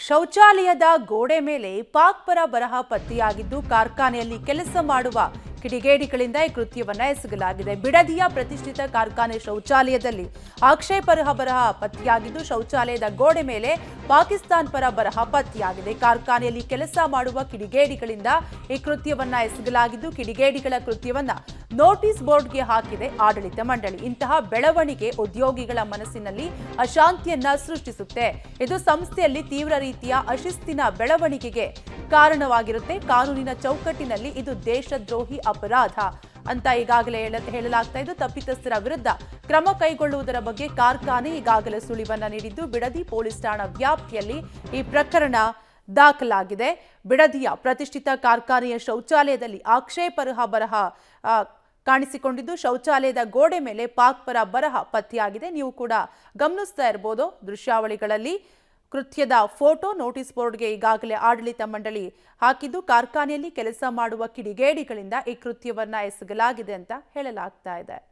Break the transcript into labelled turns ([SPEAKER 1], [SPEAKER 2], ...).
[SPEAKER 1] ಶೌಚಾಲಯದ ಗೋಡೆ ಮೇಲೆ ಪಾಕ್ ಪರ ಬರಹ ಪತ್ತೆಯಾಗಿದ್ದು ಕಾರ್ಖಾನೆಯಲ್ಲಿ ಕೆಲಸ ಮಾಡುವ ಕಿಡಿಗೇಡಿಗಳಿಂದ ಈ ಕೃತ್ಯವನ್ನ ಎಸಗಲಾಗಿದೆ. ಬಿಡದಿಯ ಪ್ರತಿಷ್ಠಿತ ಕಾರ್ಖಾನೆ ಶೌಚಾಲಯದಲ್ಲಿ ಆಕ್ಷೇಪಾರ್ಹ ಬರಹ ಪತ್ತೆಯಾಗಿದ್ದು ಶೌಚಾಲಯದ ಗೋಡೆ ಮೇಲೆ ಪಾಕಿಸ್ತಾನ್ ಪರ ಬರಹ ಪತ್ತೆಯಾಗಿದೆ. ಕಾರ್ಖಾನೆಯಲ್ಲಿ ಕೆಲಸ ಮಾಡುವ ಕಿಡಿಗೇಡಿಗಳಿಂದ ಈ ಕೃತ್ಯವನ್ನ ಎಸಗಲಾಗಿದ್ದು ಕಿಡಿಗೇಡಿಗಳ ಕೃತ್ಯವನ್ನ ನೋಟಿಸ್ ಬೋರ್ಡ್ಗೆ ಹಾಕಿದೆ ಆಡಳಿತ ಮಂಡಳಿ. ಇಂತಹ ಬೆಳವಣಿಗೆ ಉದ್ಯೋಗಿಗಳ ಮನಸ್ಸಿನಲ್ಲಿ ಅಶಾಂತಿಯನ್ನ ಸೃಷ್ಟಿಸುತ್ತೆ. ಇದು ಸಂಸ್ಥೆಯಲ್ಲಿ ತೀವ್ರ ರೀತಿಯ ಅಶಿಸ್ತಿನ ಬೆಳವಣಿಗೆಗೆ ಕಾರಣವಾಗಿರುತ್ತೆ. ಕಾನೂನಿನ ಚೌಕಟ್ಟಿನಲ್ಲಿ ಇದು ದೇಶದ್ರೋಹಿ ಅಪರಾಧ ಅಂತ ಈಗಾಗಲೇ ಹೇಳಲಾಗ್ತಾ ಇದ್ದು ತಪ್ಪಿತಸ್ಥರ ವಿರುದ್ಧ ಕ್ರಮ ಕೈಗೊಳ್ಳುವುದರ ಬಗ್ಗೆ ಕಾರ್ಖಾನೆ ಈಗಾಗಲೇ ಸುಳಿವನ್ನ ನೀಡಿದ್ದು ಬಿಡದಿ ಪೊಲೀಸ್ ಠಾಣಾ ವ್ಯಾಪ್ತಿಯಲ್ಲಿ ಈ ಪ್ರಕರಣ ದಾಖಲಾಗಿದೆ. ಬಿಡದಿಯ ಪ್ರತಿಷ್ಠಿತ ಕಾರ್ಖಾನೆಯ ಶೌಚಾಲಯದಲ್ಲಿ ಆಕ್ಷೇಪಾರ್ಹ ಬರಹ ಕಾಣಿಸಿಕೊಂಡಿದ್ದು ಶೌಚಾಲಯದ ಗೋಡೆ ಮೇಲೆ ಪಾಕ್ ಪರ ಬರಹ ಪತ್ತೆಯಾಗಿದೆ. ನೀವು ಕೂಡ ಗಮನಿಸ್ತಾ ಇರಬಹುದು ದೃಶ್ಯಾವಳಿಗಳಲ್ಲಿ ಕೃತ್ಯದ ಫೋಟೋ ನೋಟಿಸ್ ಬೋರ್ಡ್ಗೆ ಈಗಾಗಲೇ ಆಡಳಿತ ಮಂಡಳಿ ಹಾಕಿದ್ದು ಕಾರ್ಖಾನೆಯಲ್ಲಿ ಕೆಲಸ ಮಾಡುವ ಕಿಡಿಗೇಡಿಗಳಿಂದ ಈ ಕೃತ್ಯವನ್ನ ಎಸಗಲಾಗಿದೆ ಅಂತ ಹೇಳಲಾಗ್ತಾ ಇದೆ.